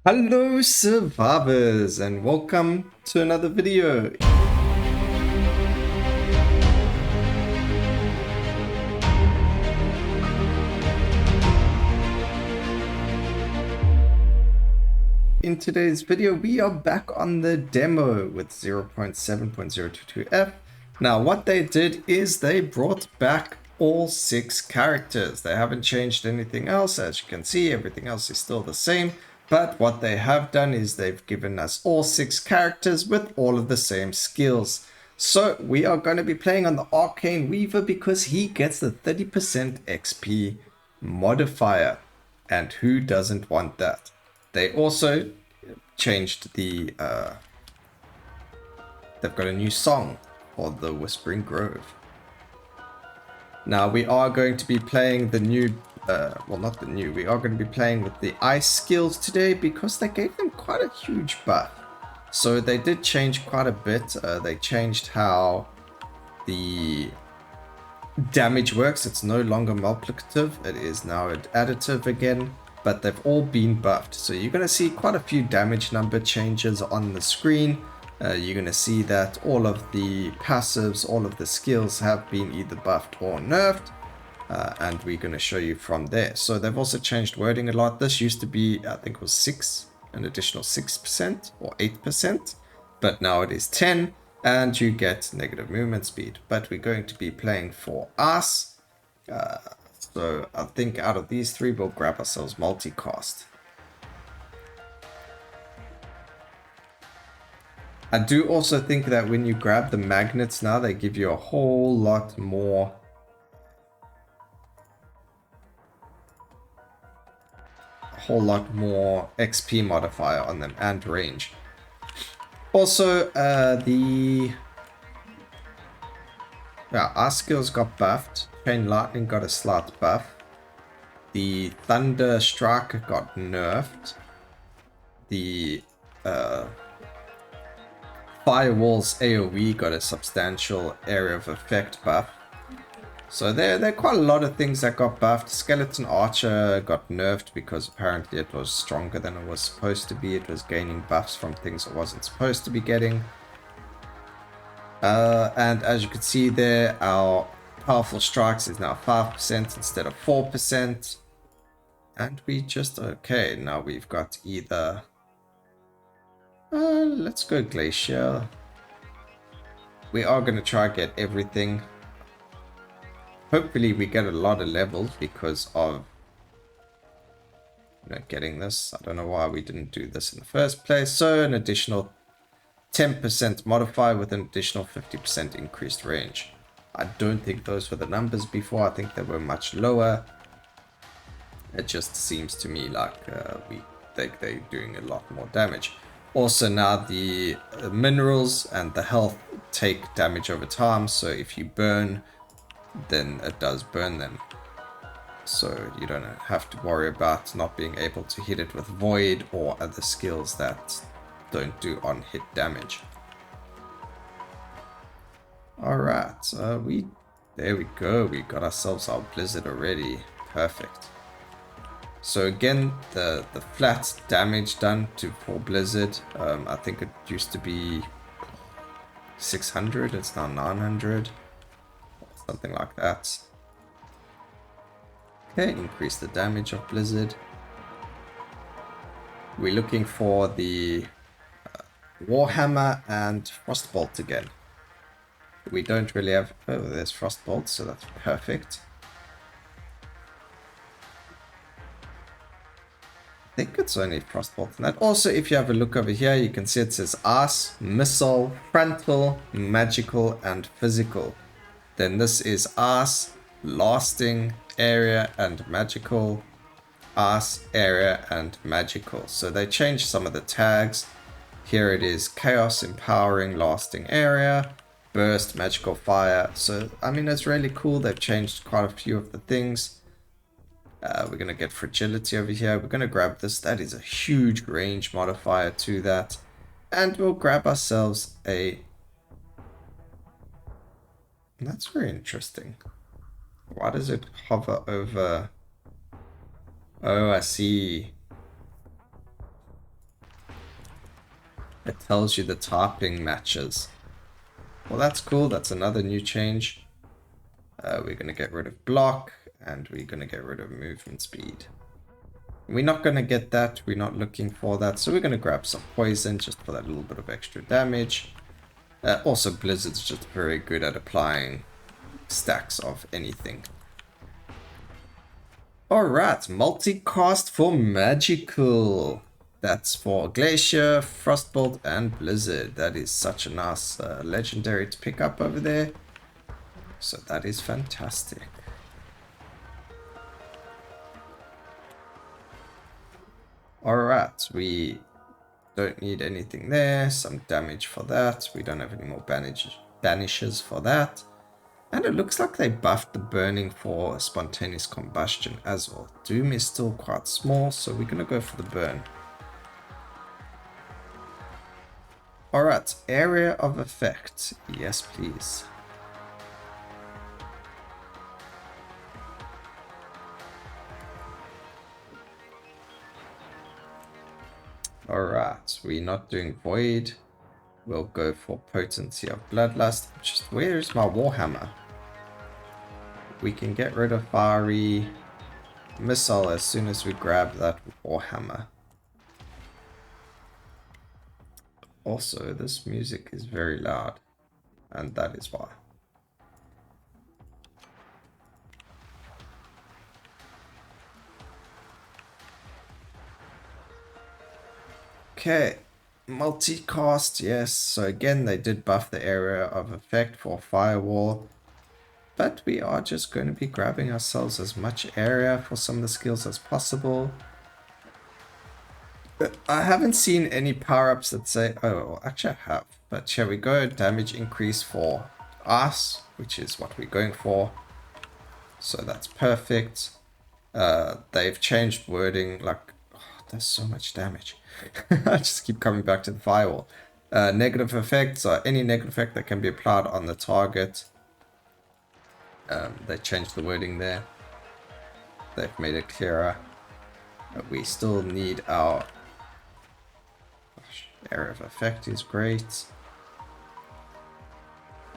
Hello survivors and welcome to another video. In today's video we are back on the demo with 0.7.022F. Now what they did is they brought back all 6 characters. They haven't changed anything else. As you can see, everything else is still the same. But what they have done is they've given us all 6 characters with all of the same skills. So we are going to be playing on the Arcane Weaver because he gets the 30% XP modifier. And who doesn't want that? They also changed the... they've got a new song called the Whispering Grove. Now we are going to be playing the new... well, not the new. We are going to be playing with the ice skills today because they gave them quite a huge buff. So they did change quite a bit. They changed how the damage works. It's no longer multiplicative. It is now additive again. But they've all been buffed. So you're going to see quite a few damage number changes on the screen. You're going to see that all of the passives, all of the skills have been either buffed or nerfed. And we're going to show you from there. So they've also changed wording a lot. This used to be, I think it was 6, an additional 6% or 8. But now it is 10 and you get negative movement speed. But we're going to be playing for us. So I think out of these 3, we'll grab ourselves multicast. I do also think that when you grab the magnets now, they give you a whole lot more XP modifier on them and range. Also, our skills got buffed. Chain Lightning got a slight buff. The Thunder Strike got nerfed. The Firewall's AoE got a substantial area of effect buff. So there are quite a lot of things that got buffed. Skeleton Archer got nerfed because apparently it was stronger than it was supposed to be. It was gaining buffs from things it wasn't supposed to be getting. And as you can see there, our powerful strikes is now 5% instead of 4%. And we just, okay, now we've got either... let's go Glacier. We are going to try to get everything. Hopefully we get a lot of levels because of getting this. I don't know why we didn't do this in the first place. So an additional 10% modifier with an additional 50% increased range. I don't think those were the numbers before. I think they were much lower. It just seems to me like they're doing a lot more damage. Also now the minerals and the health take damage over time. So if you burn, then it does burn them. So you don't have to worry about not being able to hit it with void or other skills that don't do on hit damage. Alright, there we go. We got ourselves our blizzard already. Perfect. So again, the flat damage done for blizzard, I think it used to be 600, it's now 900. Something like that. Okay, increase the damage of blizzard. We're looking for the Warhammer and Frostbolt again. We don't really have... Oh, there's Frostbolt, so that's perfect. I think it's only Frostbolt and that. Also, if you have a look over here, you can see it says Ice, Missile, Frontal, Magical, and Physical. Then this is Ice, Lasting, Area, and Magical. Ice, Area, and Magical. So they changed some of the tags. Here it is Chaos, Empowering, Lasting Area, Burst, Magical Fire. So, I mean, it's really cool. They've changed quite a few of the things. We're going to get Fragility over here. We're going to grab this. That is a huge range modifier to that. And we'll grab ourselves a... That's very interesting. Why does it hover over... Oh, I see. It tells you the typing matches. Well, that's cool. That's another new change. We're going to get rid of block, and we're going to get rid of movement speed. We're not going to get that. We're not looking for that. So we're going to grab some poison just for that little bit of extra damage. Also, Blizzard's just very good at applying stacks of anything. Alright, multicast for magical. That's for Glacier, Frostbolt, and Blizzard. That is such a nice legendary to pick up over there. So that is fantastic. Alright, we don't need anything there. Some damage for that. We don't have any more banishes for that. And it looks like they buffed the burning for spontaneous combustion as well. Doom is still quite small, so we're going to go for the burn. Alright, area of effect. Yes, please. Alright, we're not doing void. We'll go for potency of bloodlust. Just where's my Warhammer? We can get rid of fiery missile as soon as we grab that Warhammer. Also, this music is very loud, and that is why. Okay, multicast, yes. So again, they did buff the area of effect for firewall. But we are just going to be grabbing ourselves as much area for some of the skills as possible. But I haven't seen any power-ups that say, oh, well, actually I have. But here we go, damage increase for us, which is what we're going for. So that's perfect. They've changed wording, like, oh, there's so much damage. I just keep coming back to the firewall. Negative effects are any negative effect that can be applied on the target. They changed the wording there. They've made it clearer. We still need our area of effect is great.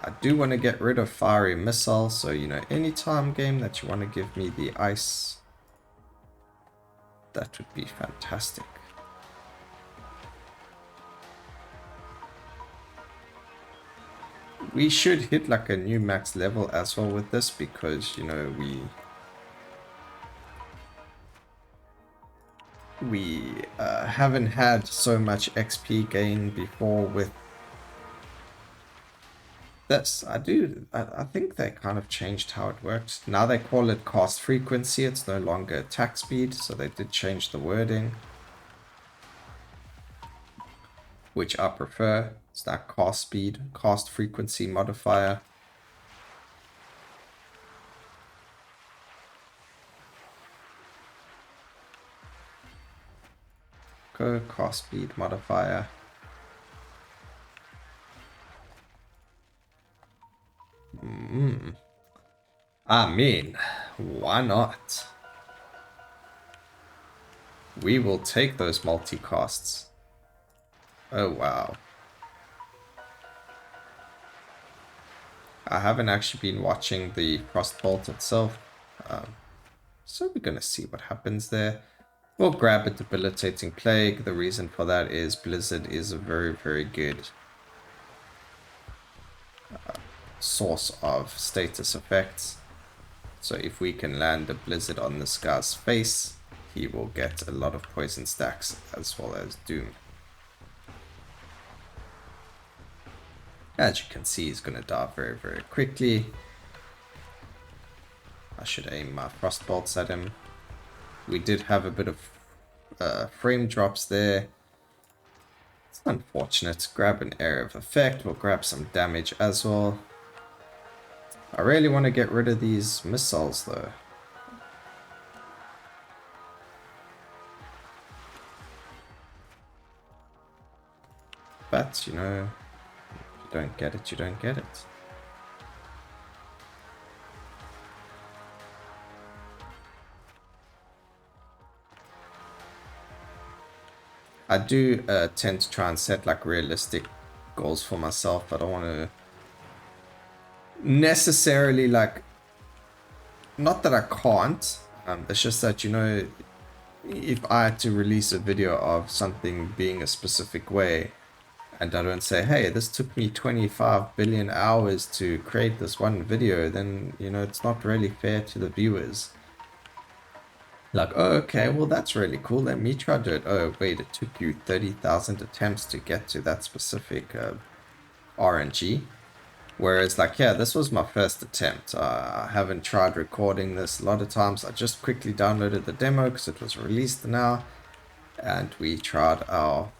I do want to get rid of fiery missile, so you know, anytime game that you want to give me the ice, that would be fantastic. We should hit like a new max level as well with this, because you know we haven't had so much XP gain before with this. I think they kind of changed how it works. Now they call it cast frequency. It's no longer attack speed, so they did change the wording, which I prefer. It's that cast speed, cast frequency modifier. Go cast speed modifier. I mean, why not? We will take those multicasts. Oh wow. I haven't actually been watching the Frostbolt itself, so we're gonna see what happens there. We'll grab a Debilitating Plague. The reason for that is Blizzard is a very, very good source of status effects. So if we can land a Blizzard on this guy's face, he will get a lot of poison stacks as well as Doom. As you can see, he's going to die very, very quickly. I should aim my Frostbolts at him. We did have a bit of frame drops there. It's unfortunate. Grab an area of effect. We'll grab some damage as well. I really want to get rid of these missiles though. But, you know, if you don't get it, you don't get it. I do tend to try and set like realistic goals for myself. I don't want to necessarily like, not that I can't, it's just that, you know, if I had to release a video of something being a specific way, and I don't say, hey, this took me 25 billion hours to create this one video, then, you know, it's not really fair to the viewers. Like, oh, okay, well, that's really cool. Let me try to do it. Oh, wait, it took you 30,000 attempts to get to that specific RNG. Whereas, like, yeah, this was my first attempt. I haven't tried recording this a lot of times. I just quickly downloaded the demo because it was released now. And we tried our,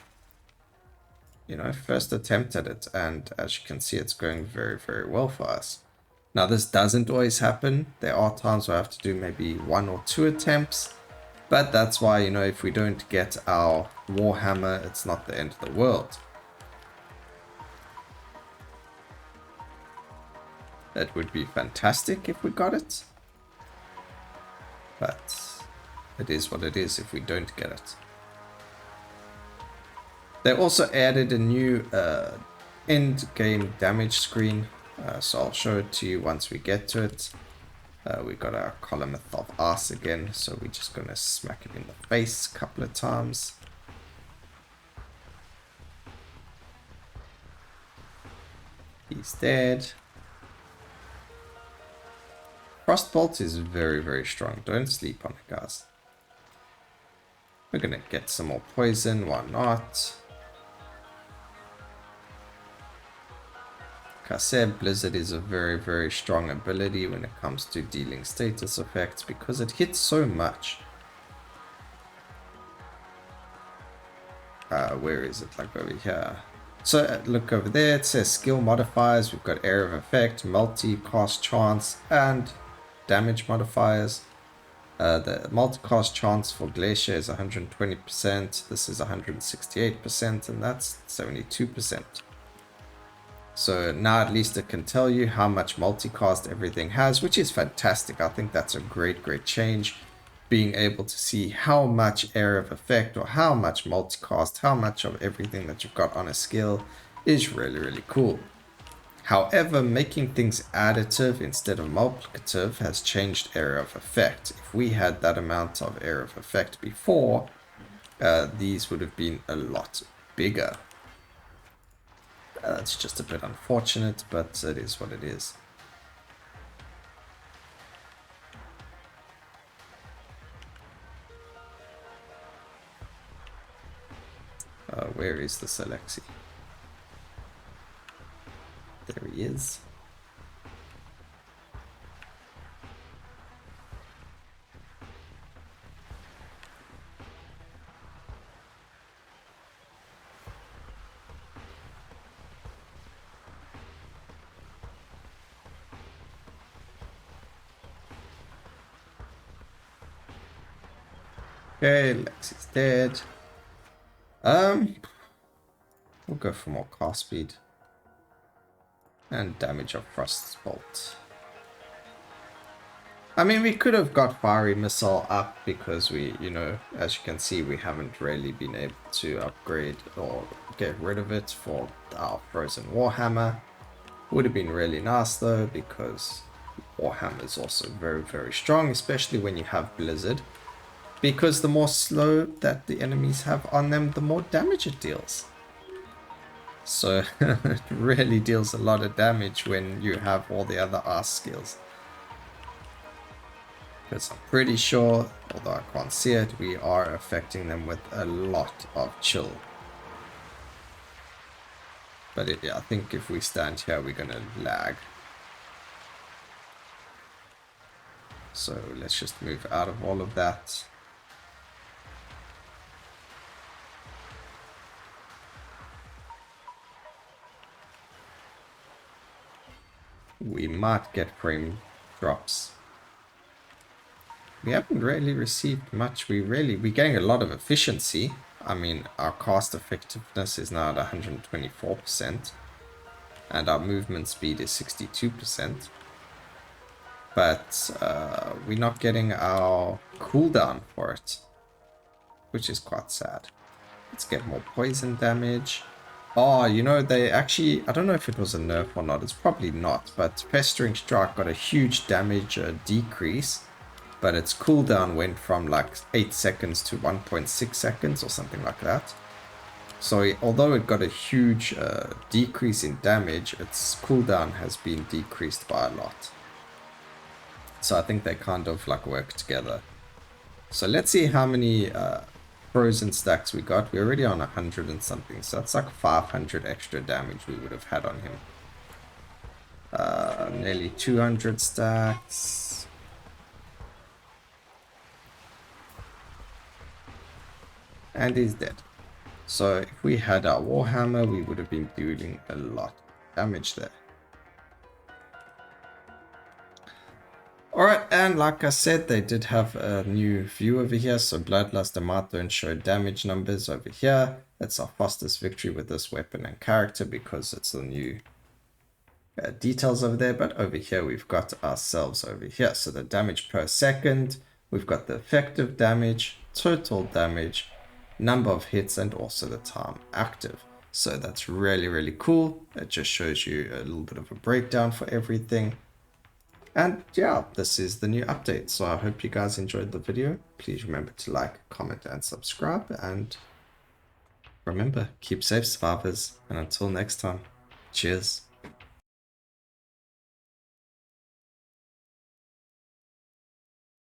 you know, first attempt at it. And as you can see, it's going very, very well for us. Now, this doesn't always happen. There are times where I have to do maybe 1 or 2 attempts. But that's why, you know, if we don't get our Warhammer, it's not the end of the world. That would be fantastic if we got it. But it is what it is if we don't get it. They also added a new end game damage screen. So I'll show it to you once we get to it. We got our column of arse again, so we're just going to smack it in the face a couple of times. He's dead. Frostbolt is very, very strong. Don't sleep on it, guys. We're going to get some more poison. Why not? Like I said, Blizzard is a very, very strong ability when it comes to dealing status effects because it hits so much. Where is it? Like over here. So look over there, it says skill modifiers. We've got area of effect, multi-cast chance, and damage modifiers. The multi-cast chance for Glacier is 120%, this is 168%, and that's 72%. So now at least it can tell you how much multicast everything has, which is fantastic. I think that's a great, great change. Being able to see how much area of effect or how much multicast, how much of everything that you've got on a skill is really, really cool. However, making things additive instead of multiplicative has changed area of effect. If we had that amount of area of effect before, these would have been a lot bigger. That's just a bit unfortunate, but it is what it is. Where is this Alexi? There he is. Okay, Lexi's dead. We'll go for more cast speed. And damage of Frostbolt. I mean, we could have got Fiery Missile up because we, you know, as you can see, we haven't really been able to upgrade or get rid of it for our Frozen Warhammer. Would have been really nice though, because Warhammer is also very, very strong, especially when you have Blizzard. Because the more slow that the enemies have on them, the more damage it deals. So it really deals a lot of damage when you have all the other arse skills. Because I'm pretty sure, although I can't see it, we are affecting them with a lot of chill. But yeah, I think if we stand here, we're gonna lag. So let's just move out of all of that. We might get frame drops. We haven't really received much. We're getting a lot of efficiency. I mean, our cast effectiveness is now at 124%. And our movement speed is 62%. But we're not getting our cooldown for it. Which is quite sad. Let's get more poison damage. Oh, you know, they actually, I don't know if it was a nerf or not. It's probably not, but Festering Strike got a huge damage decrease, but its cooldown went from like 8 seconds to 1.6 seconds or something like that. So although it got a huge decrease in damage, its cooldown has been decreased by a lot. So I think they kind of like work together. So let's see how many Frozen stacks we got. We're already on 100 and something, so that's like 500 extra damage we would have had on him. Nearly 200 stacks. And he's dead. So if we had our Warhammer, we would have been dealing a lot of damage there. Alright, and like I said, they did have a new view over here. So Bloodlust and Might don't show damage numbers over here. That's our fastest victory with this weapon and character because it's the new details over there. But over here, we've got ourselves over here. So the damage per second, we've got the effective damage, total damage, number of hits, and also the time active. So that's really, really cool. It just shows you a little bit of a breakdown for everything. And yeah, this is the new update. So I hope you guys enjoyed the video. Please remember to like, comment, and subscribe. And remember, keep safe, survivors. And until next time, cheers.